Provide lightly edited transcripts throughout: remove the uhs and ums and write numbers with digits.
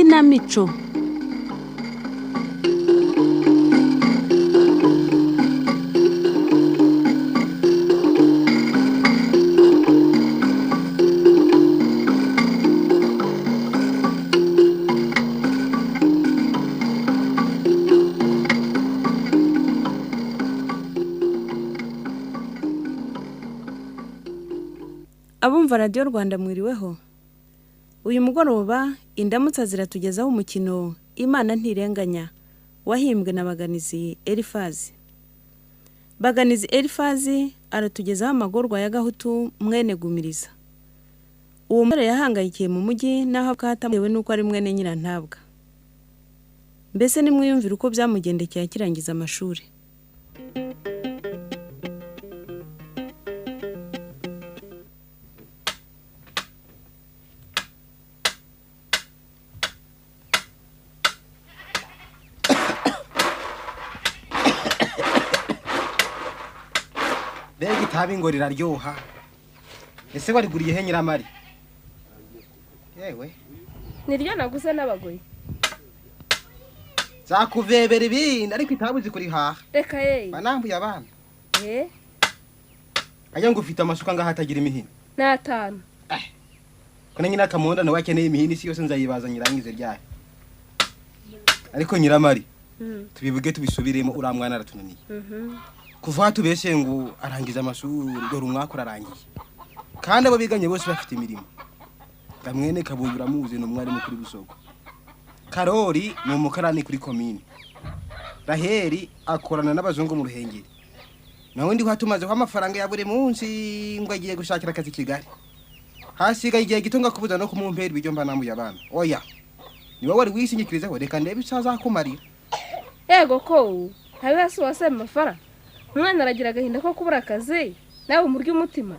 Ikinamico. Abumva Radio Rwanda mwiriweho. Uyu mugoroba indamutsa ziratugezaho umukino Imana ntirenganya wahimbwe na Baganizi Elifazi. Baganizi Elifazi aratugezaho amagorwa ya Gahutu mwene Gumiriza. Uwo mure yahangayikiye mu mujyi naho akatamwewe nuko ari mwene Nyirantabwa. Mbese nimwiyumvira uko byamugendekeye akirangiza amashuri. Begi tabi ngo riraryoha. Ese wariguriye he Nyiramari? Yewe. Niryo naguze n'abagoyi. Zakuvebera ibindi ariko itabuzi kuri haha. Reka yeyi. Banambuye abana. Eh? Aya ngo ufite amasuka ngaho atagira imihini. N'atanu. Kone nyina kamonda nawe akeneye imihini si yose nzayibaza nyirangize ryayo. Ariko Nyiramari. Tubivuge tubisubiremo uramwana aratunaniye. Kuva tubeshe ngo arangiza amashuri dore umwaka urarangiye. Kandi abo biganye bose bafite imirimo. Gamwene kabuyura muzi no mwari mukuri Busoko. Karori ni umukarani kuri komine. Raheri akorana n'abazungu mu Ruhengeri. Nawe ndi hatumaze ko amafaranga ya buri munsi ngo agiye gushakira akazi Kigali. Hasigaye igihe gitunga kubuza no kumumpera ibyo mba namu yabana. Oya. Niwe wari wisingikirizeho reka ndebe isazakumarira. Yego ko habe hasi wasema amafaranga. Umwana aragira agahinda ko kubura akazi nawe umurya umutima.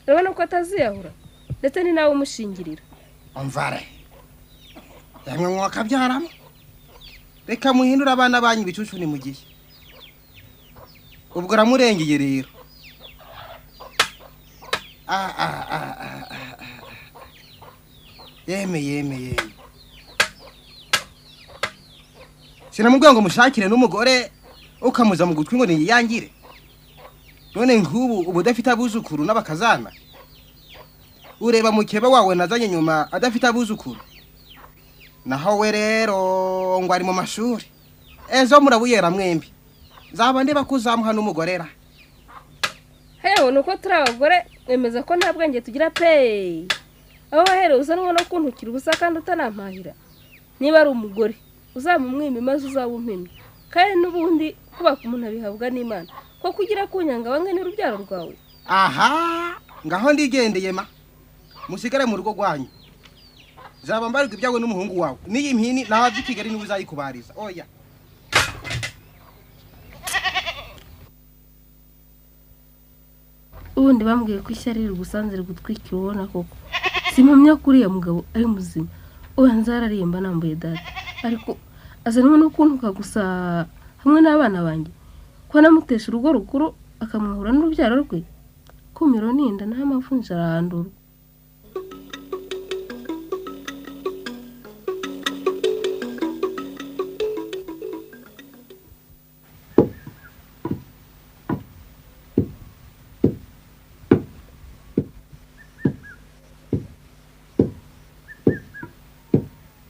Urabona ko ataziyahura ndetse ni nawe umushingirira. Amvare. Yamwe mwaka byaramo. Reka muhindura abana banyu bicucu ni mugiye. Ubwo ramurengeye rero. Yeme. Sinamubwira ngo mushakire n'umugore ukamuza mu gutwi ngo ni yangire. None nk'ubu ubudafite abuzukuru n'abakazana. Ureba mukeba wawe nazanye nyuma adafite abuzukuru. Naho we rero ngo ari mu mashuri. Ezo murabuyera mwembi. Zaba ndeba kuzamuha n'umugorera. Hewe nuko turi abagore emeza ko nta bwenge tugira pe. Aho here uzanwa no kuntukira ubusa kandi utanampahira. Niba ari umugore uzamumwima maze uzabumpimye. Kandi n'ubundi kuba ku muntu abihabwa n'Imana. Ko kugira kunyanga wange ni rubyaro rwawe. Aha, ngaho ndigendeye ma. Musigare mu rugo rwanyu. Zaba mbarirwa ibyawe n'umuhungu wawe. Niyi mpini nawe Kigali niwe uzayikubariza. Oya. Ubundi bambwiye ko ishyari rigusanzira gutwikira ubona koko. Simpamya kuri ya mugabo ari muzima. Oya nzararirimba nambuye data. Ariko azanwa no kuntuka gusa hamwe n'abana banjye. Ko namutesha urugo rukuru akamwahura n'urubyaro rwe. Kumiro ninda nta mafunja arandura.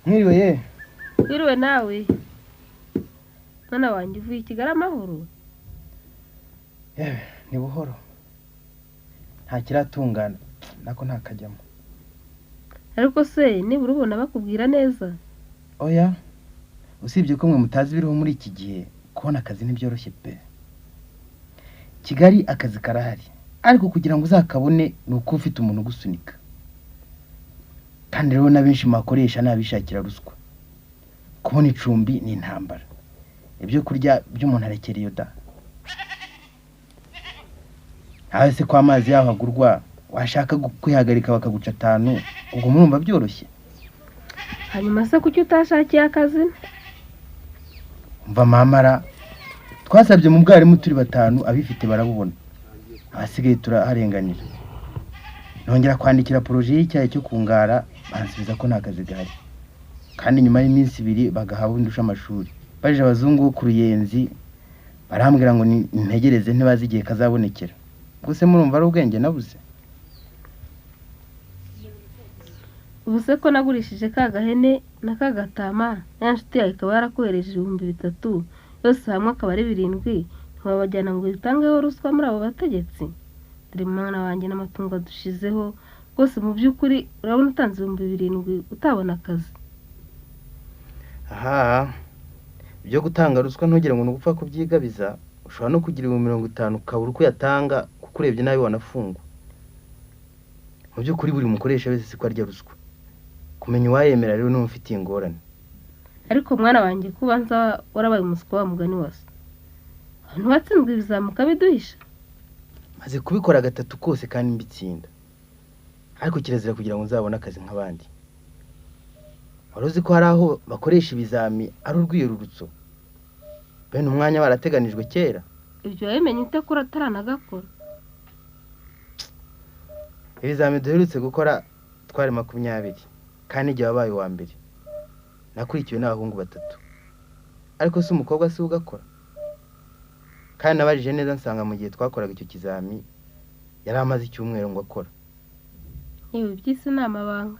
Mwiriwe. Mwiriwe nawe. Mwana wanjye uvuye Kigali amahoro. Ni buhoro. Nta kiratungana nako ntakajyamo. Ariko se nibura ubona bakubwira neza. Oya. Usibye ko mwe mutazi biriho muri iki gihe kubona akazi ntibyoroshye pe. Kigali akazi karahari. Ariko kugira ngo uzakabone nuko ufite umuntu gusunika. Kandi rero na benshi makoresha nabishakira ruswa. Kubona icumbi ni intambara. Ibyo kurya by'umuntu arekereye da. Hase kwa amazi yaho agurwa washaka kwihagarika bakaguca 5 ubwo murumva byoroshye. Hanyuma se kuki utashakiye akazi? Umva mamara twasabye mu bwarimu turi 5 abifite barabubona. Hasigaye turaharenganira. Nongera kwandikira projet y'icyayi cyo kungara bansubiza ko nta kazi gahari. kandi nyuma y'iminsi 2 bagahawe indusha amashuri. Baje abazungu bo ku Ruyenzi barambwira ngo ntegereze ntibazi igihe kazabonekera. Guse murumva ari ubwenge nabuze. ubuse ko nagurishije ka gahene na ka gatama ya nshuti yawe ikaba yarakohereje 3,000 yose hamwe akaba ari 7 ntibabajyana ngo bitangeho ruswa muri abo bategetsi. Dore mwana wanjye n'amatungo dushizeho rwose mu by'ukuri urabona utanze 7,000 utabona akazi. Aha ibyo gutanga ruswa ntugire ngo nugupfa kubyigabiza, ushobora no kugira 50 kabura uko yatanga kuko urebye nabi wanafungwa. Mu by'ukuri buri mukoresha wese siko arya ruswa. Kumenya uwayemera rero n'umufitiye ingorane. Ariko mwana wanjye kubanza warabaye umuswa wa mugani wose. Ntiwatsinzwe ibizamuka biduhisha. Maze kubikora 3 kose kandi mbitsinda. Ariko kirazira kugira ngo nzabone akazi nk'abandi. Waruzi ko hari aho bakoresha ibizami ari urwiyerurutso. Bene umwanya barateganijwe kera. Ibyo wabimenye ute ko utaranagakora? Ibizami duherutse gukora twari 20 kandi igihe wabaye wa mbere. Nakurikiwe n'abahungu 3. Ariko si umukobwa si ugakora. Kandi nabajije neza nsanga mu gihe twakoraga icyo kizami yari amaze icyumweru ngo akora. Yewe byise n'amabanga.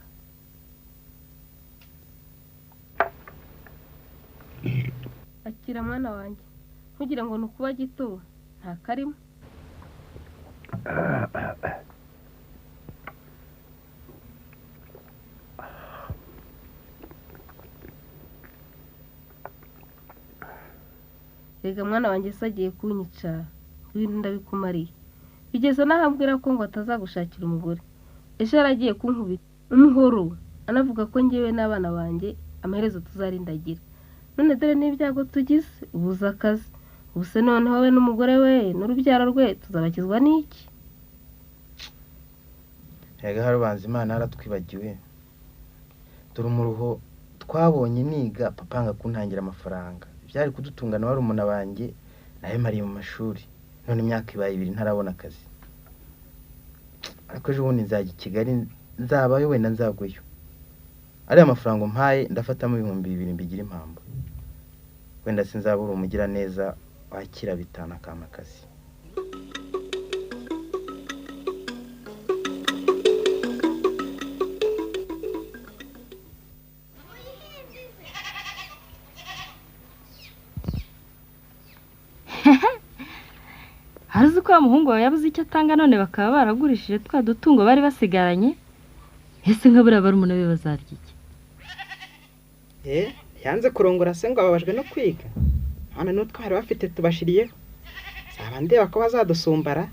Akira mwana wanjye. Kugira ngo nukuba gito nta karimo. Rega mwana wanjye sagiye kunyica. Ibintu ndabikumariye. Bigeze nahambwira ko ngo atazagushakira umugore. Ejo yaragiye kunkubita umuhoro anavuga ko ngewe n'abana banjye amaherezo tuzarindagira. None dore n'ibyago tugize ubuza akazi. Ubuse noneho we n'umugore we n'urubyaro rwe tuzabakizwa n'iki? Rega harubanza Imana yaratwibagiwe. Dore umuruho twabonye niga papanga kuntangira amafaranga. Byari kudutungana wari umuna banjye naye mariye mu mashuri. None imyaka ibaye 2 ntarabona akazi. Ariko ejo bundi nzajya i Kigali nzabayo wenda nzagweyo. Ari amafaranga mpaye ndafatamo 2,000 mbigira impambo. Wenda sinzabura umugira neza wakira bitana kama akazi. Haruzi ko umuhungu wawe yabuze icyo atanga none bakaba baragurishije twa dutungo bari basigaranye. Ese nkabura barumuna be bazarya iki? Yanze kurongora se ngo ababajwe no kwiga. Hano n'utwari bafite tubashiriyeho. Saba ndeba ko bazadusumbara.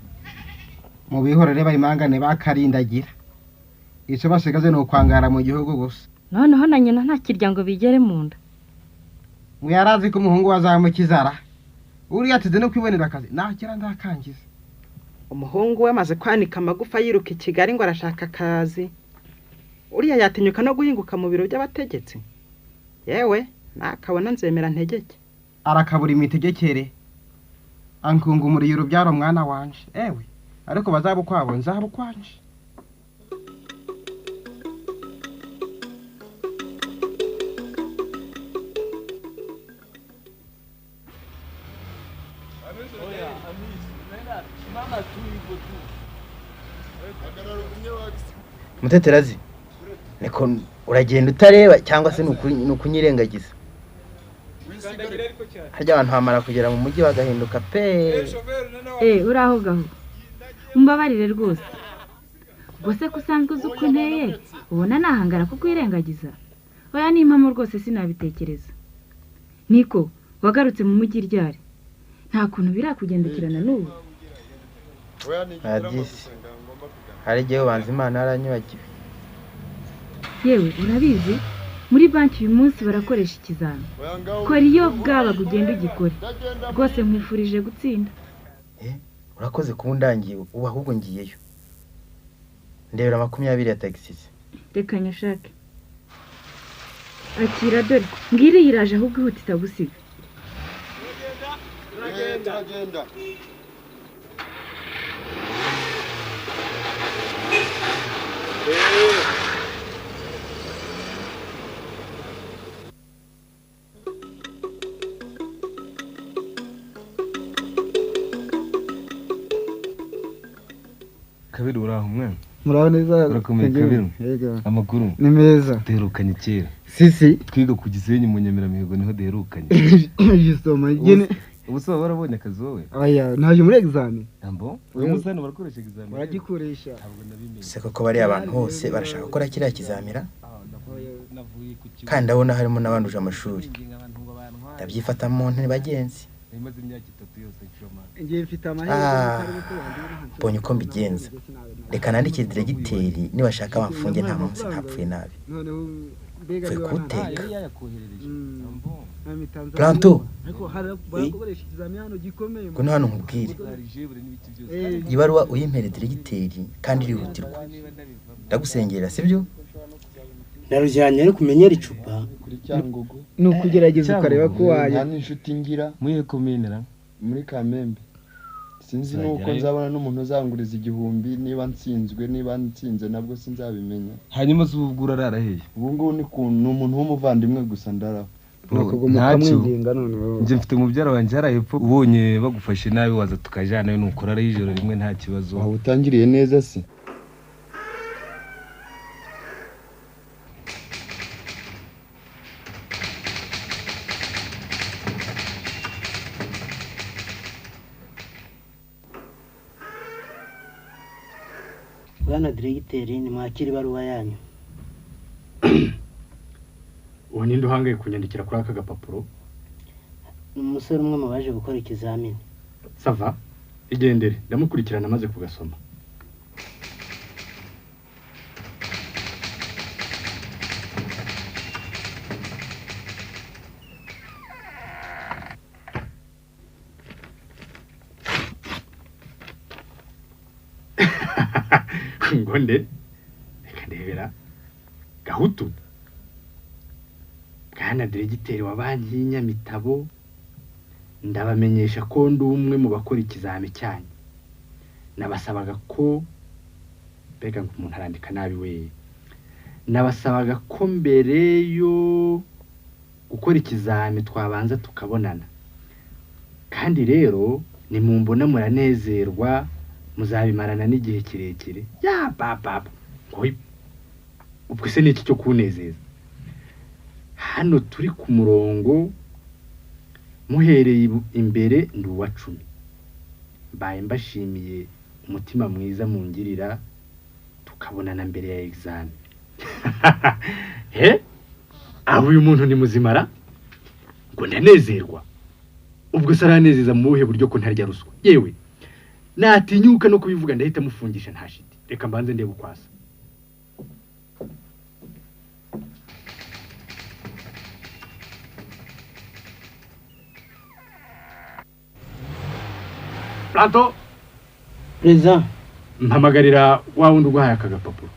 Mu bihorere bayimangane bakarindagira. Ico basigaze no kwangara mu gihugu gusa. Noneho na nyina nta kiryango bigere mu nda. Muyarazi ko umuhungu wazamukizara. Uri yateze no kwibonera akazi. Nakira ndakangiza. Umuhungu we amaze kwanika amagufa yiruka i Kigali ngo arashaka akazi. Uriya yatinyuka no guhinguka mu biro by'abategetsi. Yewe nakabona nzemera ntegeke. Arakabura imitegekere. Ankunga umuriye urubyaro mwana wanje. Ewe ariko bazabukwabo nzabukwanje. Muteterazi. Niko uragenda utareba cyangwa se nukunyirengagiza. Harya abantu hamara kugera mu mujyi bagahinduka pe. Uraho gaho. Umbabarire rwose. Gose kusanzwe uzukunteye ubona nahangara kuko irengagiza. Oya ni impamo rwose sinabitekereza. Niko wagarutse mu mujyi ryari. Nta kuntu birakugendekirana n'ubu. Adisi. Hari gihe ubanza Imana yaranyubagiwe. Yewe urabizi muri banki uyu munsi barakoresha ikizami. Kora iyo bwaba kugenda ugikore. Rwose mwifurije gutsinda. Urakoze kubundangiye ubu ahubwo ngiyeyo. Ndebera 20 ya taxis. Reka nyashake. Akira dore ngiri yiraje ahubwo ihutita gusiga. Agenda. kabiri uraho mwana muraho neza urakomeye kabiri yego amakuru ni meza duherukanye kera sisi twiga ku Gisenyi mu Nyamiramihigo niho duherukanye yisoma nyine ubusaba barabonye akazi wowe aya ntaje muri examen ambo umusana barakoresha examen baragikoresha se koko bari abantu bose barashaka gukora kiriya kizamira kandi ndabona harimo n'abanduje amashuri ndabyifatamo ntibagenzi imaze imyaka 3 yose ncoma ngiye mfite amahirwe mbonye uko mbigenza reka nandikire diregiteri nibashaka bamfunge nta munsi ntapfuye nabi mvuye kuwuteka planto ngo hano nkubwire ibaruwa uyimpere diregiteri kandi irihutirwa ndagusengera sibyo narujyanye no kumenyera icupa ni ukugerageza ukareba ko wajya n'inshuti ngira muri kominera muri Kamembe sinzi nuko nzabona n'umuntu uzanguriza 1000 niba nsinze nabwo sinzabimenya hanyuma zubugura araraheye ubu ni umuntu w'umuvandimwe gusa ndaraho nje mfite mubyara wanje harahepfo ubonye bagufashe nabi waza tukajana n'ukora ari ijoro rimwe nta kibazo aho utangiriye neza se bwana diregiteri ni mwakira ibaruwa yanyu uwo ninde uhangaye kunyandikira kuri aka gapapuro ni umusore umwe mu baje gukora ikizamini sava igendere ndamukurikirana amaze kugasoma ngonde reka ndebera gahutu bwana diregiteri wa banki y'Inyamitabo ndabamenyesha ko ndi umwe mu bakora ikizami cyanyu nabasabaga ko bega ngo umuntu arandika nabi we nabasabaga ko mbere yo gukora ikizami twabanza tukabonana kandi rero ni mumbona muranezerwa muzabimarana n'igihe kirekire ya baba ngoyi ubwo se n'iki cyo kunezeza hano turi ku murongo muhereye imbere ndi uwa 10 mbaye mbashimiye umutima mwiza mungirira tukabonana mbere ya examen abo uyu muntu ni muzimara ngo ndanezerwa ubwo se aranezeza mu buhe buryo ko ntarya ruswa yewe natinyuka no kubivuga ndahita mufungisha ntashiti reka mbanze ndebe ukwasa Planto Preza mpamagarira wa wundi uguhaye aka gapapuro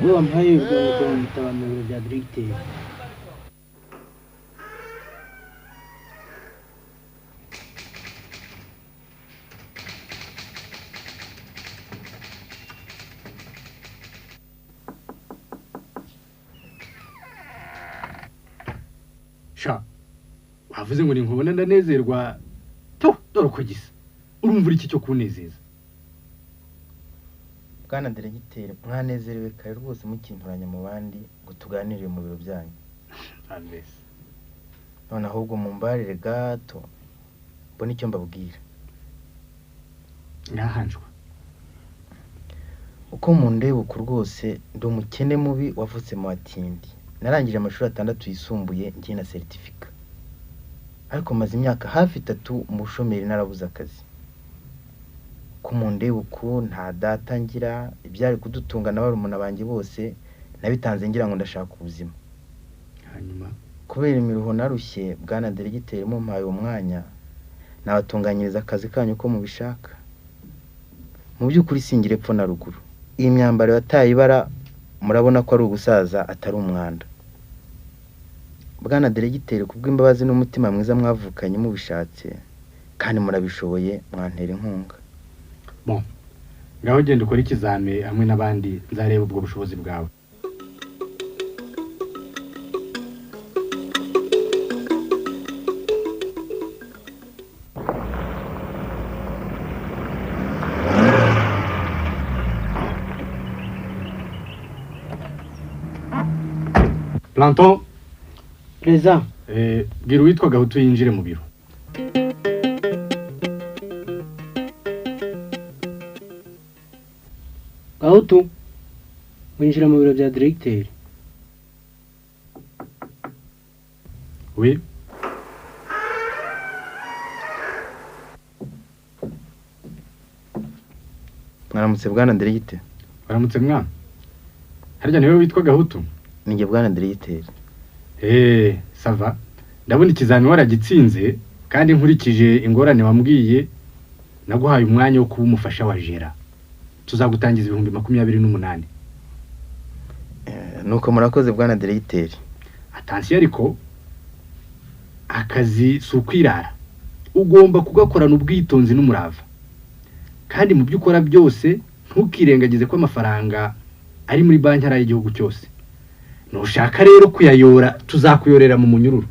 we wampaye urwandiko mu bitabo mu biro bya diregiteri sha wavuze ngo ninkubona ndanezerwa to dore uko gisa urumva iki cyo kunezeza bwana diregiteri mwanezerewe kare rwose mukinturanya mu bandi ngo tuganire mu biro byanyu Andres none ahubwo mumbarire gato mbona icyo mbabwira ngahanjwa uko mundeba uko rwose ndi umukene mubi wavutse mu batindi narangije amashuri 6 yisumbuye ngiye na certificate ariko maze imyaka hafi 3 mu bushomeri narabuze akazi ko mundeba uko nta data ngira ibyari kudutunga n'abarumuna banjye bose nabitanze ngira ngo ndashaka ubuzima hanyuma kubera imiruho narushye bwana diregiteri mumpaye umwanya nabatunganyiriza akazi kanyu ko mubishaka mu by'ukuri singire epfo na ruguru iyi myambaro yataye ibara murabona ko ari ugusaza atari umwanda bwana diregiteri kubw'imbabazi n'umutima mwiza mwavukanye mubishatse kandi murabishoboye, mwantera inkunga. Bon, ngaho genda ukora ikizame hamwe n'abandi, nzareba ubwo bushobozi bwawe. Planton. Présent. Bwira uwitwa Gahutu yinjire mu biro. Gahutu, winjira mu biro bya directeur. Oui. Mwaramutse bwana Directeur. Waramutse mwana. Harya niwe witwa Gahutu? Ninjye bwana Directeur. Sava. Ndabona ikizami waragitsinze kandi nkurikije ingorane wambwiye naguhaye umwanya wo kuba umufasha wa Jera. Tuzagutangiza 28,000. Nuko murakoze bwana Directeur. Attention ariko akazi sukwirara. Ugomba kugakorana ubwitonzi n'umurava. Kandi mu byo ukora byose ntukirengagize ko amafaranga ari muri banki ari igihugu cyose. Nushaka rero kuyayora tuzakuyorera mu munyururu.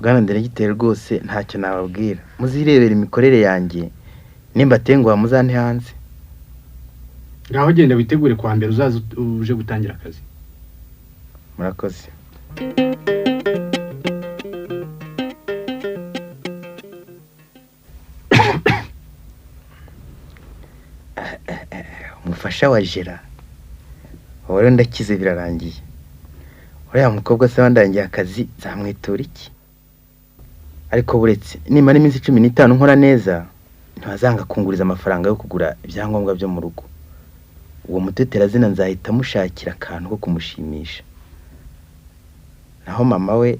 Bwana Directeur rwose ntacyo nababwira. Muzirebera imikorere yanjye nimba tenguha muzante hanze. Ngaho genda witegure kwa mbere uzaza uje gutangira akazi. Murakoze. Umufasha wa Jera. Wowe ndakize birarangiye. Uriya mukobwa se wandangiye akazi zamwitura iki? Ariko buretse nimara iminsi 15 nkora neza ntazanga kunguriza amafaranga yo kugura ibyangombwa byo mu rugo. Uwo mutetera zina nzahita mushakira akantu ko kumushimisha. Naho mama we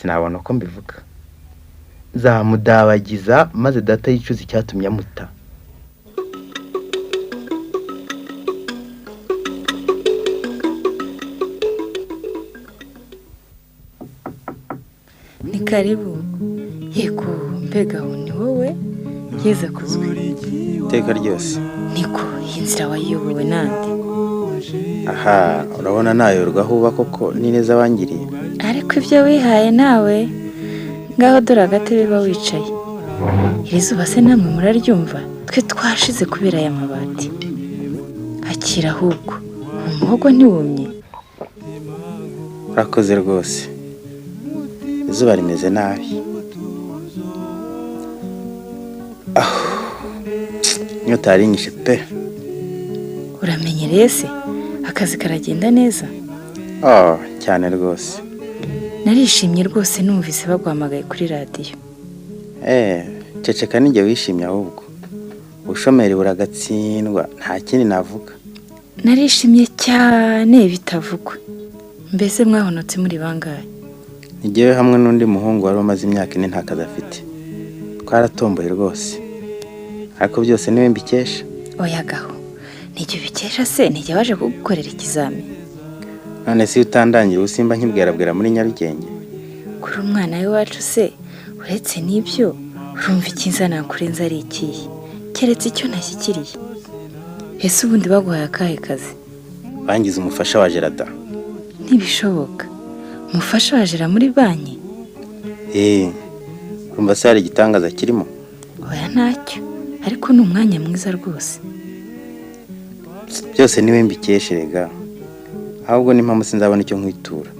sinabona ko mbivuga. Zamudabagiza maze data yicuza icyatumye amuta. Ni karibu. Yego mbega ni wowe yeza kuzwe. Teka ryose. Niko inzira wayobowe nande. Aha, urabona nayorwa huba koko ni neza wangiriye. Ariko ibyo wihaye nawe ngaho dore agatebe ba wicaye. Iri zuba se namwe muraryumva? Twe twashize kubera aya mabati. Akira ahubwo umuhogo ntiwumye. Urakoze rwose. Izuba rimeze nabi. Nyota yarinyishe pe. Uramenyereye se akazi karagenda neza? Cyane rwose. Narishimye rwose numvise bagwamagaye kuri radio. Ceceka ninjye wishimye ahubwo. Ubushomeri buragatsindwa nta kindi navuga. Narishimye cyane bitavugwa. Mbese mwahonotse muri bangahe? Nigewe hamwe n'undi muhungu wari umaze imyaka 4 nta kazi afite. Twaratomboye rwose. Ariko byose niwe mbikesha. Oya gaho. Nijye bikesha se nijye waje kugukorera ikizami. None si utandangira usimba nkibwerabwera muri Nyarugenge. Kuri umwana we wacu se uretse nibyo urumva ikinza nakurenza ari ikihe? Keretse icyo nashyikiriye. Ese ubundi baguhaye akahe kazi? Bangize umufasha wa Gerada. Ntibishoboka. Umufasha wa Jera muri banki? Urumva se hari igitangaza kirimo? Oya ntacyo. Ariko ni umwanya mwiza rwose. Byose niwe mbikeshe rega. Ahubwo ni mpamvu sinzabona icyo nkwitura.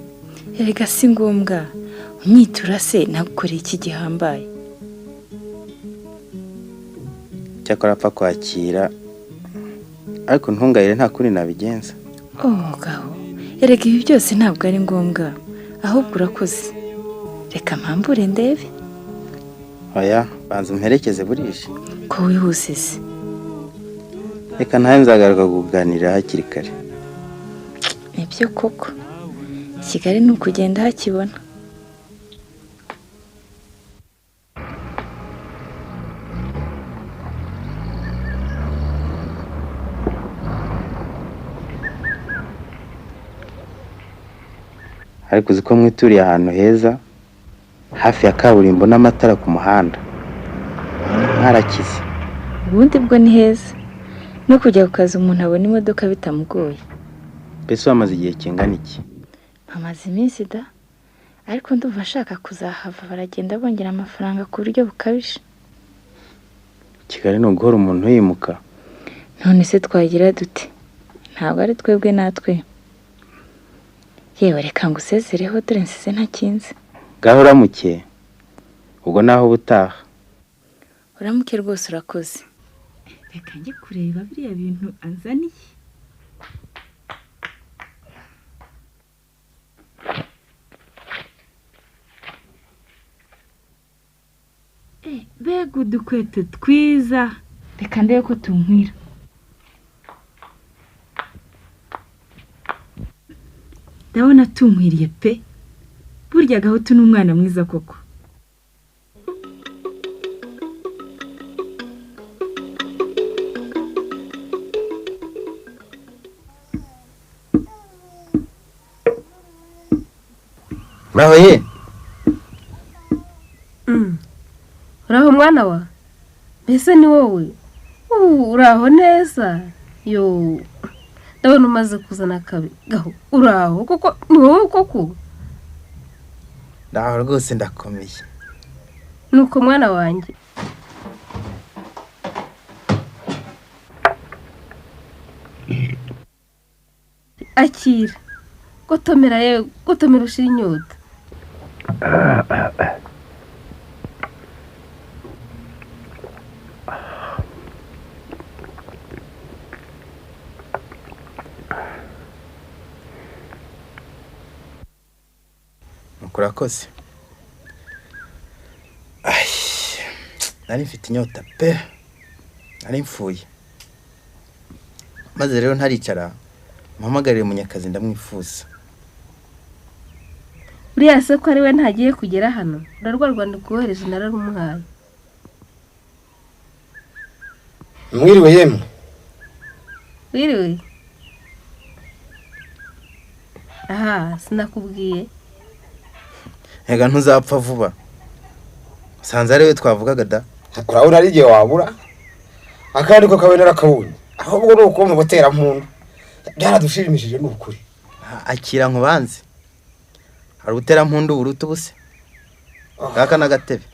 Erega si ngombwa. Unyitura se nagukoreye iki gihambaye? Cyakora apfa kwakira. Ariko ntungayire nta kuri nabigenza. Gaho. Erega ibi byose ntabwo ari ngombwa. Ahubwo urakoze. Reka mpambure ndebe. Oya, banza umperekeze burije. Ko wihuse se. Reka ntahe nzagaruka kuganira hakiri kare. Nibyo koko. Kigali ni ukugenda hakibona. Ariko uziko mwituriye ahantu heza hafi ya kaburimbo n'amatara ku muhanda. mwarakize. ubundi bwo ni heza no kujya ku kazi umuntu abona imodoka bitamugoye. Mbese wamaze igihe kingana iki? Amaze iminsi da, ariko ndumva ashaka kuzahava, baragenda bongera amafaranga ku buryo bukabije. Kigali no guhora umuntu yimuka. None se twagira dute? Ntabwo ari twebwe natwe. Yewe reka ngo usezereho dore nsize ntakinze. Gaho uramuke. Ubwo naho butaha. Uramuke rwose urakoze. Reka njye kureba biriya bintu anzaniye. Bega udukweto twiza. Reka ndebe ko tunkwira. Ndabona tunkwiriye pe. Burya Gahutu ni umwana mwiza koko. Muraho ye? Uraho mwana wa? Mbese ni wowe? Uraho neza? Yo, ndabona umaze kuzana kabi. Gaho, uraho koko? Ni wowe koko? Ndaho rwose ndakomeye. Nuko mwana wanjye. Akira. Gotomera ye, gotomera ushira inyota. Urakoze. Nari mfite inyota pe. Nari mfuye. Maze rero ntaricara. Mpamagarire Munyakazi ndamwifuza. Uriya se ko ari we ntagiye kugera hano. Urarwa Rwanda kohereje nararumuhaye. Mwiriwe yemwe. Wiriwe. Aha, sinakubwiye. Ega ntuzapfa vuba. Sanze ari we twavugaga da. Urabona ari gihe wabura. Akandi ko kawe narakabonye. Ahubwo no uko mu botera mpundu. Byaradushimishije n'ukuri. Akira nkubanze. Hari utera mpundu burutu buse. Kaka nagatebe.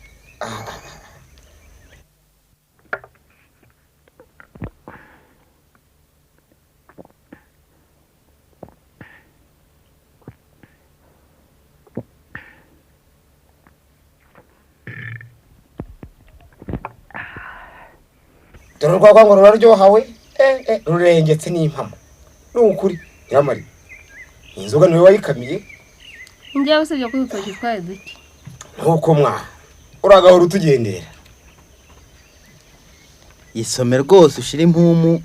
Turarwa ngo ruraryohawe. Rurengetse n'impamo. N'ukuri yamari. Inzoga niwe wayikamiye. Njya usibye ko utoki twaye duke. Nuko mwa. Uragahora utugendera. Isome rwose ushira impumu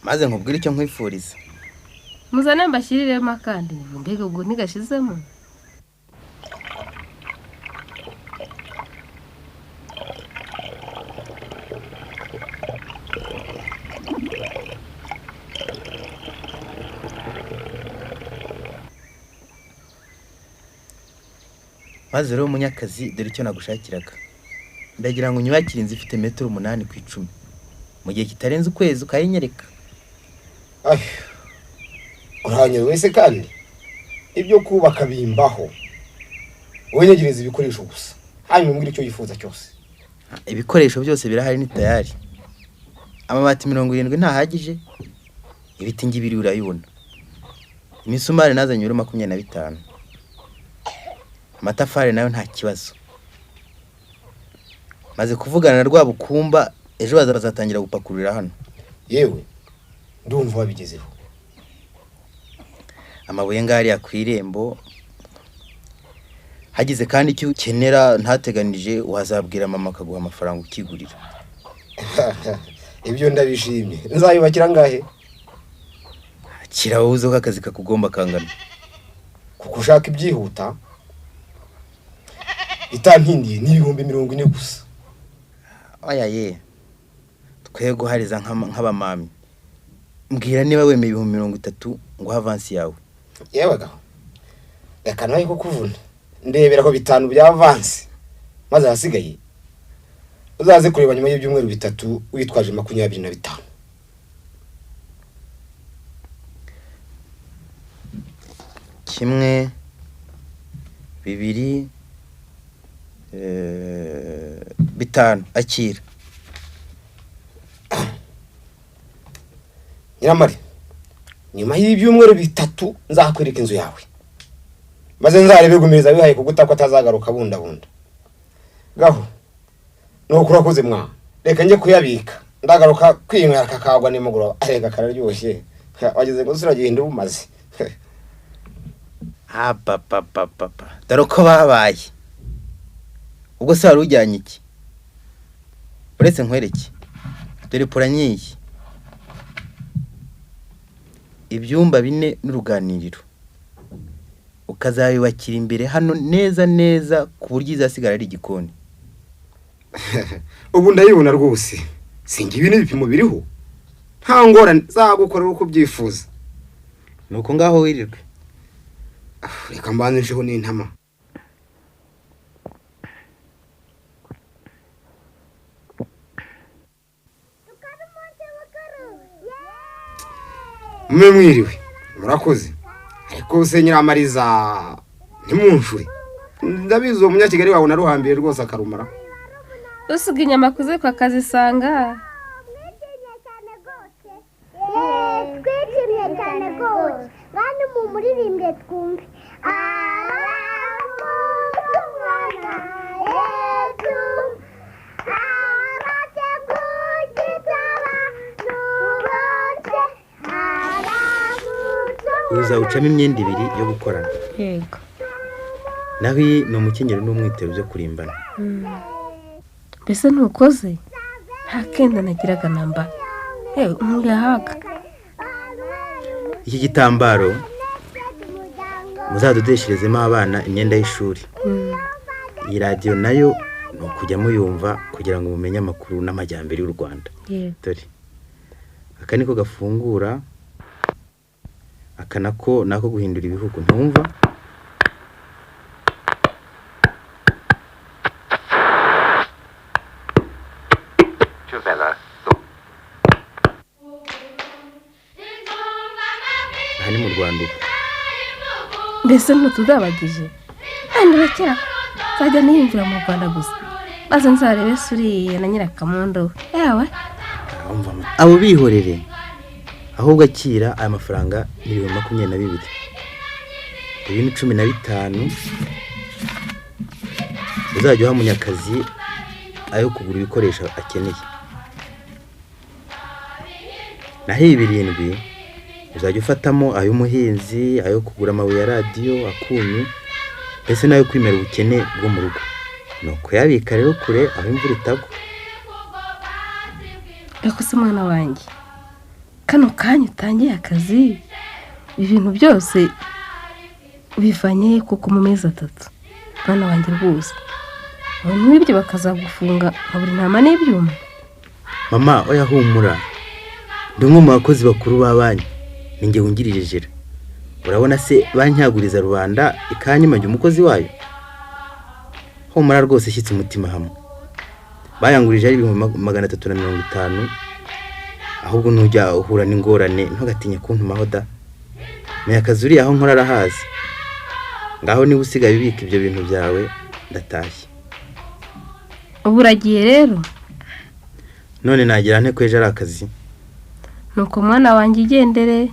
maze nkubwira icyo nkwifuriza. Muzane mbashyiriremo kandi mbega ubwo ntigashizemo. Maze rero Munyakazi dore icyo nagushakiraga. Ndagira ngo unyubakire inzu ifite metero 8 ku 10. Mu gihe kitarenze ukwezi ukayinyereka. Urahanye wese kandi ibyo kubaka bimbaho. Wenyegereza ibikoresho gusa. Hanyuma mbwira icyo yifuza cyose. Ibikoresho byose birahari ni tayari. Amabati 70 ntahagije. Ibiti ngibiri urayibona. Imisumari nazanye 25. Amatafari nayo nta kibazo. Maze kuvugana na Rwabukumba ejo bazatangira gupakurira hano. Yewe ndumva wabigezeho. Amabuye ngari yakwirembo. Hagize kandi icyo ukenera ntateganije wazabwira mama akaguha amafaranga ukigurira. Ibyo ndabishimye. Nzayubakira ngahe? Kirabuze ko akazi kakugomba kangana. Kuko ushaka ibyihuta. Itantindiye ni 40 gusa. Oya ye. Twego hariza nk'abamami. Mbwira niba wemeye 30 ngo avance yawe. Yewe gaho. Reka nawe ko kuvuna. Ndebera ko bitanu bya avance. Maze hasigaye uzaze kureba nyuma y'ibyumweru 3 witwaje 25. 1 2 5 akira. Nyiramari, nyuma y'ibyumweru 3 nzakwereka inzu yawe, maze nzarebe gumiriza bihaye kuguta ko atazagaruka bunda. Gaho nuko urakoze mwa, reka njye kuyabika ndagaruka kwinywera kakagwa nimuguro arega kararyoshye wageze gusura gihindura umaze. Papa dore ko babaye ubwo se wari ujyanye iki? Uretse nkwereke dore puranyiye ibyumba 4 n'uruganiriro, ukazayubakira imbere hano neza ku buryo izasigara ari igikoni. Ubu ndayibona rwose, singibi n'ibipimo biriho, nta ngorane zagukorera uko byifuza. Nuko ngaho wirirwe. Reka mbanze njeho n'intama. Mwiriwe, murakoze. Ariko se Nyiramariza ntimunshuri. Ndabizi uwo munyakigali wawe naruhambiye rwose akarumara. Usiga inyama kuze kwa kazisanga. Twishimye cyane rwose. Bani mu muririmbye twumve. Uzawucamo imyenda 2 yo gukorana. Yego. Nahi no mukenyero n'umwitero byo kurimbana. Mbese ntukoze? Hakenda nagiraga namba. Umuyahaga. Iki gitambaro muzadodesherezemo abana imyenda y'ishuri. Iyi radio nayo no kujya muyumva kugira ngo mumenye amakuru n'amajyambere y'u Rwanda. Dore aka niko gafungura, aka nako guhindura ibihugu ntumva. Aha ni mu Rwanda. Mbese ntutudabagije? Ndabakira zajya niyumvira mu Rwanda gusa, maze nzarebe suriye na Nyirakamondo yawe. Abo bihorere ahubwo akira aya mafaranga 22,000. Ibintu 15 uzajya uha Munyakazi ayo kugura ibikoresho akeneye. Naho 7 uzajya ufatamo ayo muhinzi, ayo kugura amabuye ya radio, akunyu, mbese nayo kwimera ubukene bwo mu rugo. Nuko yabika rero kure aho imvura itagwa. Eko se mwana wanjye, kano kanya utangiye akazi, ibintu byose ubivanye kuko mu mezi 3. Mwana wanjye rwose, abantu n'ibyo bakazagufunga buri ntama n'ibyuma. Mama oya humura, ndi umwe mu bakozi bakuru babanye, ninjye wungirije jera. Urabona se banyaguriza rubanda ikanyimanje umukozi wayo. Humura rwose shyitse umutima hamwe. Bayangurije ari 350, ahubwo nujya uhura n'ingorane ntugatinye kuntumaho da. Munyakazi uri aho nkora arahazi. Ngaho niba usigaye bibika ibyo bintu byawe ndatashye. Uburagiye rero? None nagira nte kweje ari akazi. Nuko mwana wanjye igendere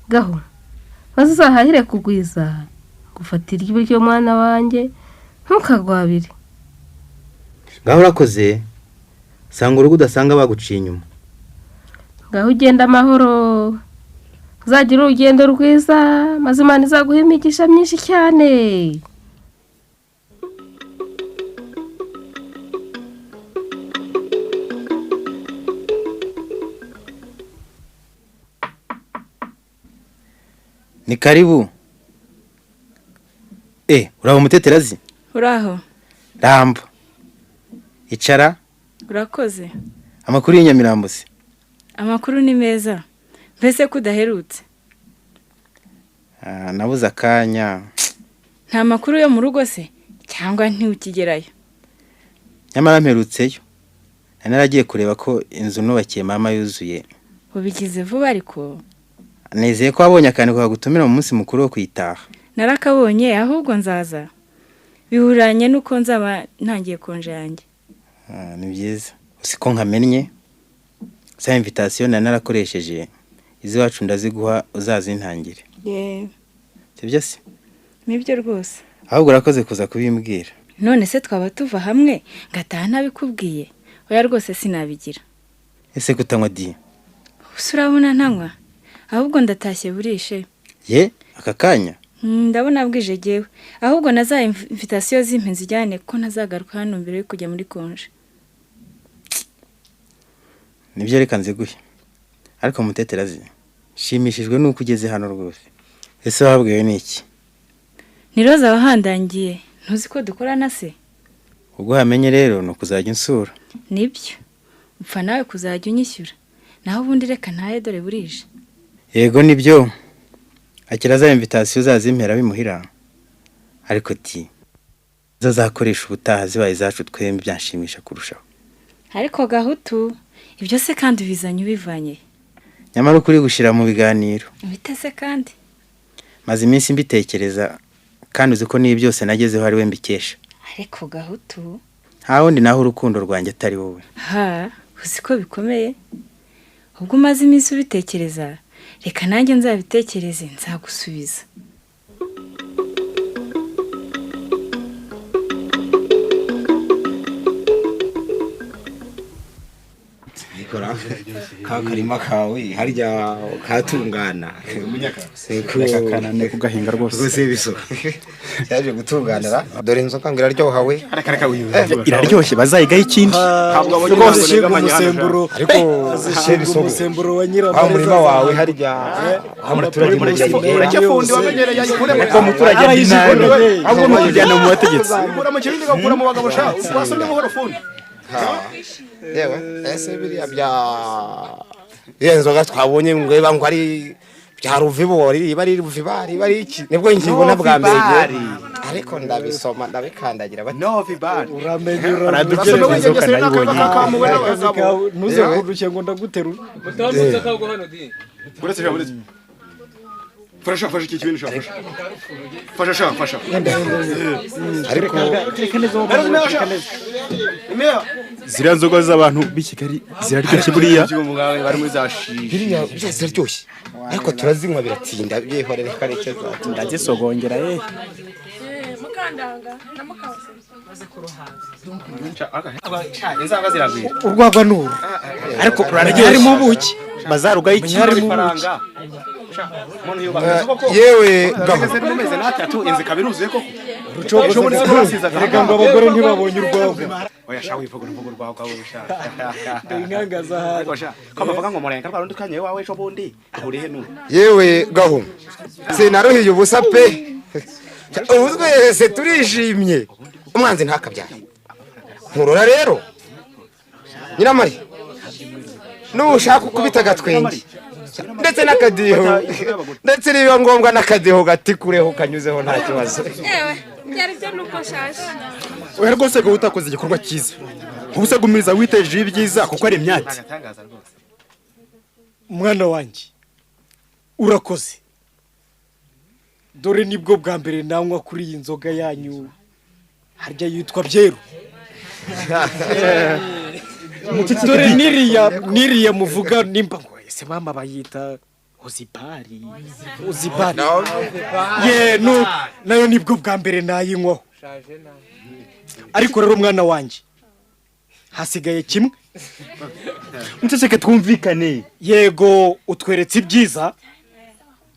gaho. Bazahahire kugwiza gufatira ibiryo mwana wanjye ntukagwabire. Ngaho urakoze, sanga urugo udasanga baguciye inyuma. Ngaho ugenda amahoro, uzagira urugendo rwiza, maze Imana izaguha imigisha myinshi cyane. Ni karibu. Uraho muteterazi? Uraho. Ramba. Icara. Urakoze. Amakuru y'Inyamirambo se? Amakuru ni meza. Mbese kudaherutse? Nabuze akanya. Nta makuru yo mu rugo se cyangwa ntiukigerayo? Nyamara mperutseyo. naragiye kureba ko inzu nubakiye mama yuzuye. ubigize vuba ariko Nizeye ko wabonye akantu kagutumira mu munsi mukuru wo kwitaha. narakabonye ahubwo nzaza bihuranye nuko nzaba ntangiye konje yanjye. Ni byiza usiko nkamennye za invitation narakoresheje iziwacu ndaziguha uzazintangire. Sibyo se? Nibyo rwose. Ahubwo urakoze kuza kubimbwira. None se twaba tuva hamwe ngataha nabikubwiye. Oya rwose sinabigira. Ese kutanywa di? Urabona ntanywa. Ahubwo ndatashye burishe. Ye aka kanya? Ndabona bwije jewe. Ahubwo naza invitation z'impe zijyane ko ntazagaruka hano mbere yo kujya muri konje. Nibyo reka nziguhe. Ariko muteterazi shimishijwe nuko ugeze hano rwose. Ese wabwiwe niki? Ni Roza wahandangiye. Ntuzi ko dukorana se? Ubwo hamenye rero no kuzajya insura. Nibyo. Upfa nawe kuzajya unyishyura. Naho ubundi reka ntaye dore burije. Yego nibyo. Akira za invitation zazimpera bimuhira. Ariko ti zazakoresha ubutaha zibaye zacu twembi byanshimisha kurushaho. Ariko gahutu ibyo se kandi bizanye ubivanye. Nyamara ukuri gushira mu biganiro. Bitese kandi. Maze iminsi mbitekereza kandi uzi ko nibi byose nagezeho ari we mbikesha. Ariko gahutu nta wundi naho urukundo rwanjye atari wowe. Uzi ko bikomeye. Ubwo umaze iminsi ubitekereza reka nanjye nzabitekereze nzagusubiza. Karima kawe harya katungana Kanane kugahinga rwose bisoka yaje gutunganira dore inzoka ngira ryohawe iraryoshye bazayigaho ikindi rwose shega umusemburo ariko umusemburo wa nyiramareza amurima wawe harya amuturage muracyafunda wamenyereye ayikure ko muturage dinari ahubwo mujyana mu bategetsi mura mu kibindi gakura mu bagabo sha wasomye mu horofundi. Yewe ese biriya bya inzoga twabonye ngo ari bya ruvibori bari ruvibari bari iki nibwo nkibona bwa mbere ariko ndabisoma ndabikandagirira bati no vibari uradukere inzoka nayibonye nuze kurushye ngo ndaguterura mutambutse kago hano di buretse ja buretse fasha iki kintu fasha ariko ziriya nzoga z'abantu b'i Kigali ziraryoshye buriya bari muri za shishi biriya ziraryoshye ariko turazinywa biratinda byehore reka rekeza ndazisogongera mukandanga na mukase baze kuruhanga inzanga ziragwira urwagwa nuru ariko uraryoshye harimo ubuki bazarugaho ikindi faranga yewe gaheze numeze natatu inzi kabiruzuye koko rucogo muri zasizaga rega ngo abagore ntibabonye urwagwa oya shawe ivuga urwagwa kwawe ushaka inkangaza hari ko bavuga ngo murenga rwa rundi kanye wawe cyo bundi urihe nu yewe gaho sinaruhiye ubusa pe ubuzwe se turishimye umwanzi ntakabyara nkurora rero nyiramari nushaka ukubita gatwenge ndetse n'akadiho ndetse niba ngombwa n'akadiho gatikureho kanyuzeho nta kibazo byari byo nuko shaje oya rwose ko utakoze igikorwa cyiza ubuse gumiriza witeje ibyiza kuko ari imyati mwana wanjye urakoze dore nibwo bwa mbere nanywa kuri iyi nzoga yanyu harya yitwa byeru dore niriya muvuga nimba ngo ese mama bayita Ozibari ye no nayo nibwo bwa mbere nayinywaho ariko rero mwana wanjye hasigaye kimwe muteseke twumvikane yego utweretse ibyiza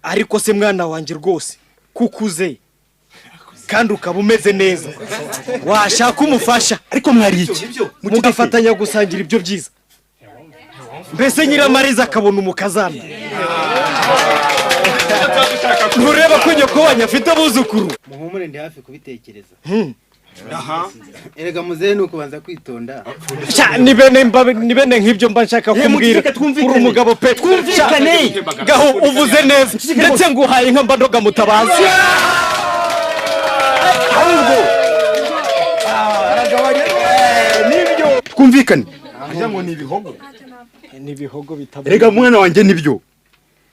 ariko se mwana wanjye rwose kukuze kandi ukaba umeze neza washaka umufasha ariko mwari iki mugafatanya gusangira ibyo byiza mbese nyiramariza akabona umukazana ntureba ko nyoko wanyu afite abuzukuru muhumure ndi hafi kubitekereza erega muzehe nuko banza kwitonda ni bene nk'ibyo mba nshaka kumbwira uri umugabo pe twumvikane gaho uvuze neza ndetse nguhaye nka mbandoga mutabazi ahubwo aragabanya nibyo twumvikane Avuga ngo ni ibihogo. Ni ibihogo bitabo. Erega mwana wanjye nibyo.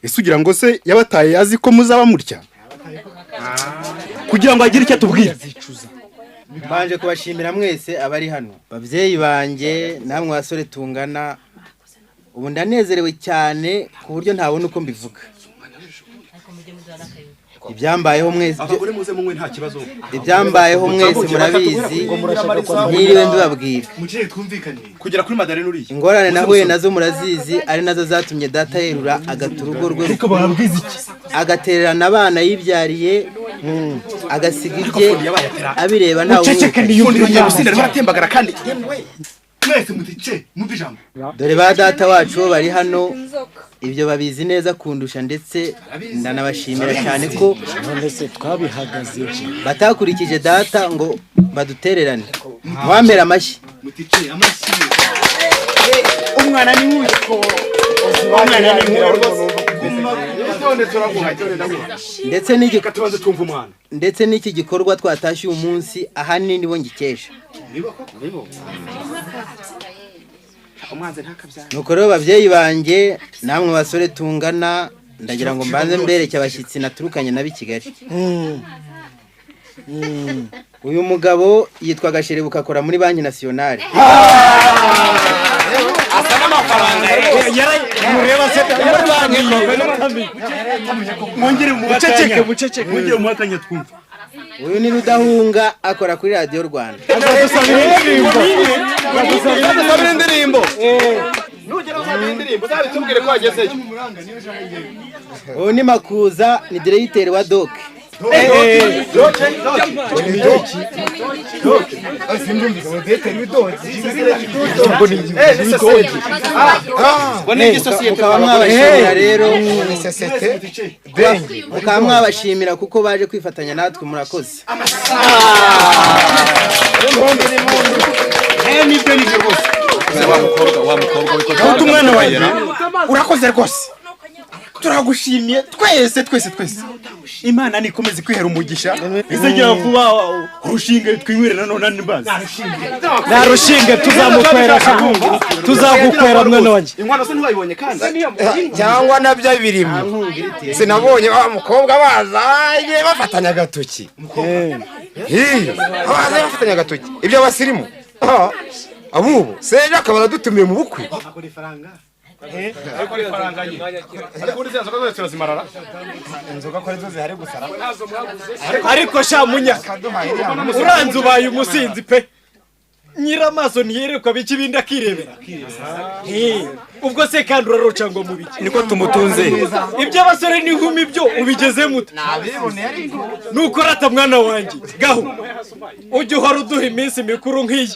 Ese ugira ngo se yabataye azi ko muzaba murya? Kugira ngo agire icyo atubwira. Mbanje kubashimira mwese abari hano. Bavyeyi banje namwe basore tungana. Ubu ndanezerewe cyane ku buryo ntabona uko mbivuga. Ibyambayeho mwese abagore muze munywe nta kibazo. Ibyambayeho mwese murabizi. Niriwe ndubabwira. Mugire twumvikane. Kugera kuri Madalene uri. Ingorane nahuye nazo murazizi ari nazo zatumye data yerura agaturugo rwe. Ariko barabwiza iki? Agatererana abana yibyariye agasiga ibye abireba ntawe. Uceceke niyumvira gusinda baratembagara kandi. Mwese mutice mubijambo. Dore ba data wacu bari hano. Ibyo babizi neza kundusha ndetse ndanabashimira cyane ko none se twabihagaze batakurikije data ngo badutererane. Mwamera amashyi. Mutice amashyi. Umwana ni nk'uko. Umwana ni nk'uko. Ndetse n'iki gikorwa twatashye uyu munsi ahanini nibo ngikesha. Nuko rero bavyeyi banje namwe basore tungana ndagira ngo mbanze mbereke abashyitsi naturukanye nabi Kigali. Uyu mugabo yitwa Gasherebuka akora muri Banki Nationale. Asa n'amafaranga mureba se mwongere muhakanye twumva. Uyu ni Rudahunga akora kuri Radio Rwanda. Azadusabira indirimbo. Nugera uzabira indirimbo uzabitubwire ko wagezeyo. Uyu ni Makuza ni directeur wa Doc. Mukaba mwabashimira kuko baje kwifatanya natwe murakoze. Nibyo rwose. Wa mukobwa umwana wawe urakoze rwose. Turagushimiye twese. Imana nikomeze kwihera umugisha. Izagera vuba urushinge twinywera none nimbaza. Na rushinge tuzagukwera mwana wanjye. Inkwano se ntiwayibonye kandi. Cyangwa nabyo birimo. Sinabonye wa mukobwa baza igihe bafatanya agatoki. Abaza bafatanya agatoki. Ibyo basirimu. Abubu seje akabara dutumiye mu bukwe. Akora faranga. Ariko faranga ye. Ariko uri zenzo ko zimarara. Inzoga ko arizo zihari gusara. Ariko sha munyaka. Uranze ubaye umusinzi pe. Nyiramaso ntiyerekwa biki bindi akirebera. Ubwo se kandi uraroca ngo mubiki. Niko tumutunze. Ibyo abasore n'inkumi byo ubigeze muto. Nabibone ariko. Nuko rata mwana wanjye. Gaho. Ujye uhora uduha iminsi mikuru nk'iyi.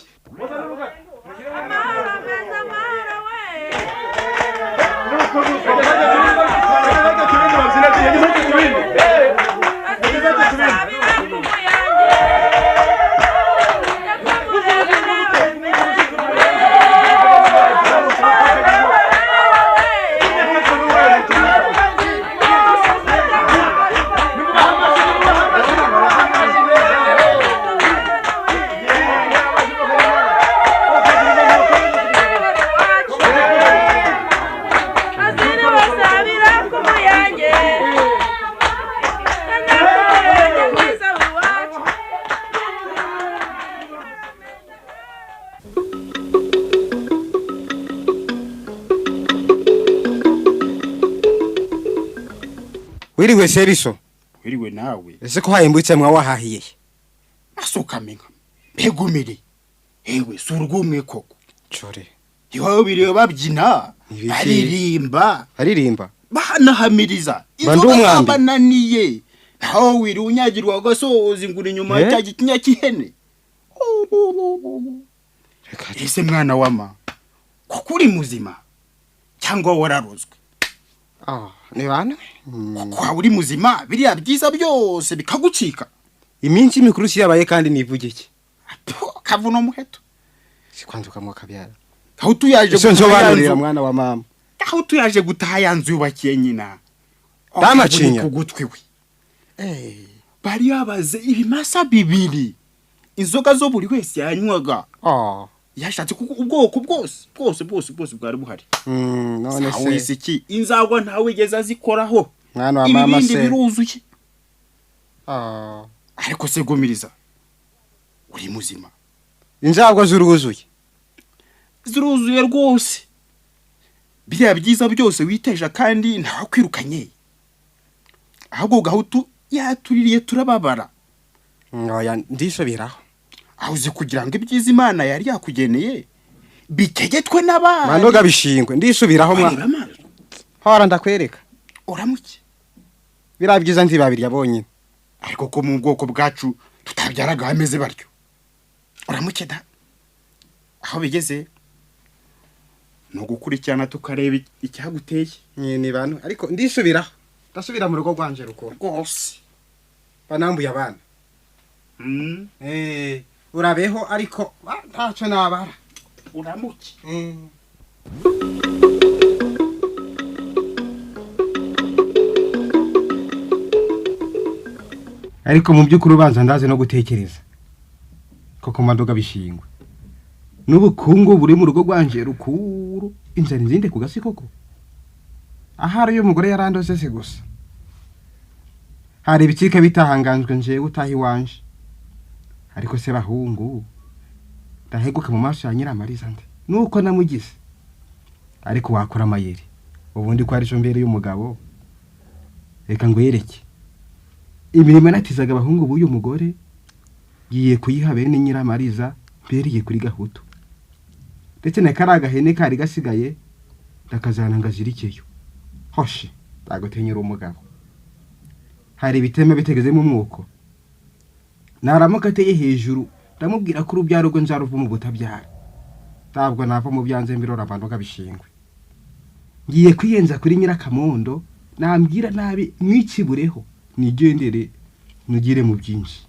Wiriwe Seriso. Wiriwe nawe. Ese ko hayimbutse mwa wahahiye. Asuka menga. Begumire. Ewe surugumwe koko. Chore. Yo biriwe babyina. Aririmba. Banahamiriza. Izo bananiye. Aho wiri unyagirwa gasozi nguri inyuma ya gitinya kihene. Ese mwana wama. Kukuri muzima. Cyangwa wararozwe. Ni bana? Kwa uri muzima biriya byiza byose bikagucika. Iminsi mikuru yabaye kandi nivuge iki? Kavuno muheto. Sikwanduka mwa kabyara. Aho tuyaje gusobanurira mwana wa mama. Aho tuyaje gutaha yanzu yubakiye nyina. Damacinya kugutwi we. Bari yabaze ibimasa bibiri. Inzoga zo buri wese yanywaga. yashatse kuko ubwoko bwose bwari buhari. None se wese iki inzagwa ntawe wigeze azikoraho. Mwana wa mama se ibindi biruzuye. Ariko se Gumiriza uri muzima? Inzagwa zuruzuye rwose. Biriya byiza byose witeje kandi ntawe kwirukanye. Ahubwo gahutu yatuririye turababara. Oya ndisubiraho. Aho uzi kugira ngo ibyiza Imana yari yakugeneye bitegetwe n'abandi. Mandoga bishingwe ndisubiraho mwa. Hora ndakwereka. Uramuke. Birabyiza ntibabirya bonyine. Ariko ko mu bwoko bwacu tutabyaraga ameze baryo. Uramuke da. Aho bigeze no gukurikirana tukareba icyaguteye. Ni bantu ariko ndisubiraho. Ndasubira mu rugo rwanje ruko. Rwose. Banambuye abana. Urabeho ariko ntacyo nabara. Uramuke. Ariko mu by'ukuri ubanza ndaze no gutekereza. Koko Mandoga bishingwe. N'ubukungu buri mu rugo rwanje rukuru inzara nzinde ku gasi koko. Ahari uyu mugore yarandose se gusa. Hari ibicika bitahanganzwe nje utahi wanje. Ariko se bahungu ndaheguka mu maso ya Nyiramariza nde nuko namugize. Ariko wakora amayeri ubundi ko ari cyo mbere y'umugabo. Reka ngo yereke imirimo natizaga abahungu b'uyu mugore giye kuyiha bene Nyiramariza mberiye kuri gahutu. Ndetse na karaga hene kari gasigaye ndakazana ngazirikeyo. Hoshe tagotenyera umugabo. Hari biteme bitegeze mu mwuko. Naramuka ateye hejuru ndamubwira ko urubyaro rwe nzaruva mu gutabyara. Tabwo nava mu byanze mbirora Mandoga bishingwe. Ngiye kwiyenza kuri Nyirakamondo nambwira nabi mwikibureho nigendere nugire mu byinshi.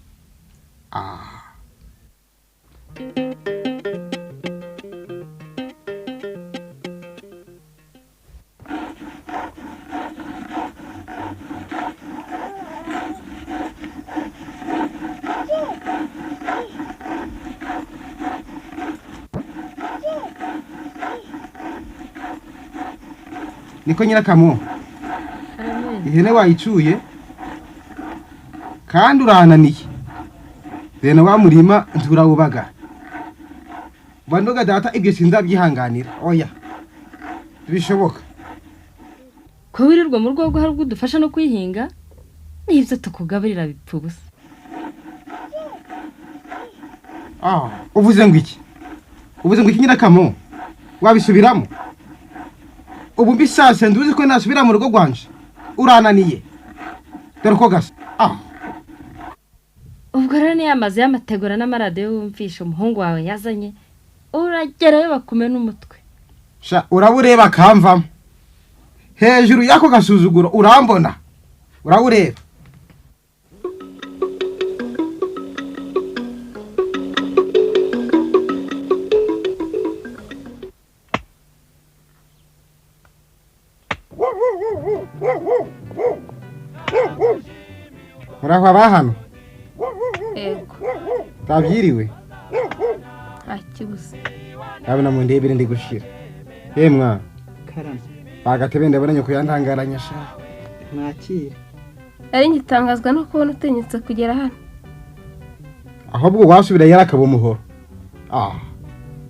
Niko Nyirakamo. Ihene wayicuye kandi urananiye. Rena wa murima nturawubaga. Mandoga data ibyo sinzabyihanganira. Oya. Bishoboka. Ko wirirwa mu rwego hari udufasha no kwihinga n'ibyo tukugaburira bipfu gusa. Uvuze ngo iki? Uvuze ngo iki Nyirakamo? Wabisubiramo? Ubu mbisase nduzi ko nasubira mu rugo rwanje. Urananiye. Dore ko gasa. Ubwo rero ni amazi y'amategura n'amaradiyo wumvisha umuhungu wawe yazanye. Uragerayo bakume n'umutwe. Sha urabureba kamvamo. Hejuru yako gasuzuguro urambona. Urabureba. Muraho abahano. Ego. Tabyiriwe. Akibuze. Abana mu ndebere ndi gushira. Yemwa. Karame. Bagatebe ndabonanye ko yantangaranya sha. Mwakire. Ari ngitangazwa no kubona utenyetse kugera hano. Ahubwo wasubira yarakaba umuhoro.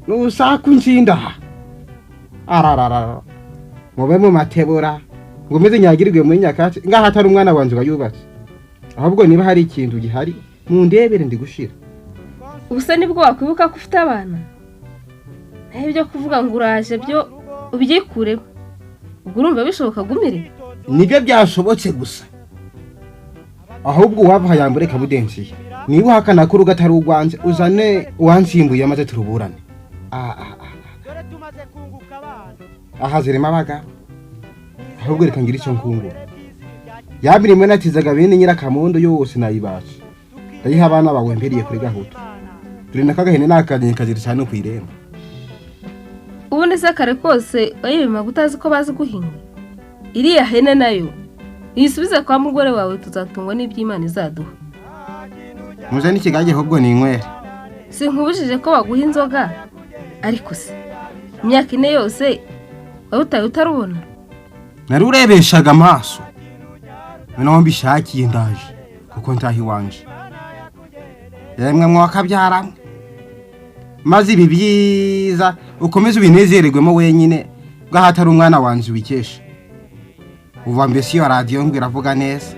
Nusaku nsinda. Ararara. Mube mu matebura. Ngo meze nyagirwe mu nyakati ngaha atari umwana wanje wayubatse. Ahubwo niba hari ikintu gihari mu ndebere ndi gushira. Ubuse nibwo wakwibuka ko ufite abana. Ibyo kuvuga ngo uraje byo ubyikureho. Ubwo urumva bishoboka gumire. Nibyo byashobotse gusa. Ahubwo wava yambure kabudensiye. Niba hakana kuri gatari ugwanze uzane uwansimbuye amaze turuburane. Ahazirema baga. Ahubwo reka ngira icyo nkungura. Yabirimo natizaga bene Nyirakamondo yose nayibasha. Ndayiha abana bawe mberiye kuri gahutu. Turi nakagahene nakanye kazira cyane kwiremba. Ubu nese kare kose bayibima gutazi ko bazi guhinga. Iriya hene nayo yisubize kwa mugore wawe tuzatungwa n'iby'Imana izaduha. Muze n'ikigage ahubwo ni inywere. Sinkubujije ko baguha inzoga. ariko se imyaka 4 yose wabutaye utarubona? nari urebeshaga amaso noneho mbishakiye ndaje kuko ntahi wanje yemwe mwakabyara maze ibi byiza ukomeze ubinezererwemo wenyine bwahatari umwana wanje ubikesha uva mbese iyo radio ngo iravuga neza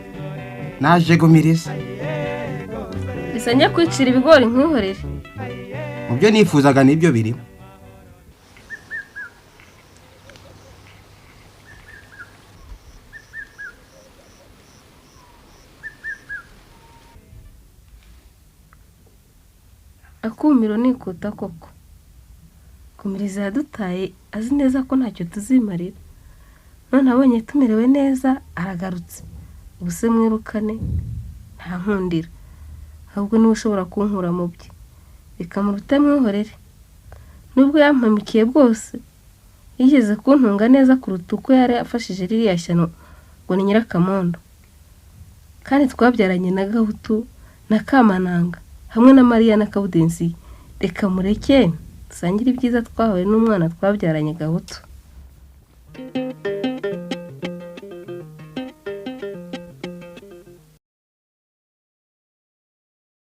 naje gumiriza bisanya kwicira ibigori nkwihorere mubyo nifuzaga nibyo birimo akumiro nikuta koko kumiriza yadutaye azi neza ko ntacyo tuzimarira none abonye tumerewe neza aragarutse ubuse mwirukane nta nkundira ahubwo niwe ushobora kunkura mu bye bikamuruta mwihorere nubwo yampamukiye bwose yigeze kuntunga neza kuruta uko yari afashije ririya shyano ngo ni nyirakamondo kandi twabyaranye na Gahutu na Kamananga hamwe na Mariya na Kabudensi reka mureke dusangire ibyiza twahawe n'umwana twabyaranye Gahutu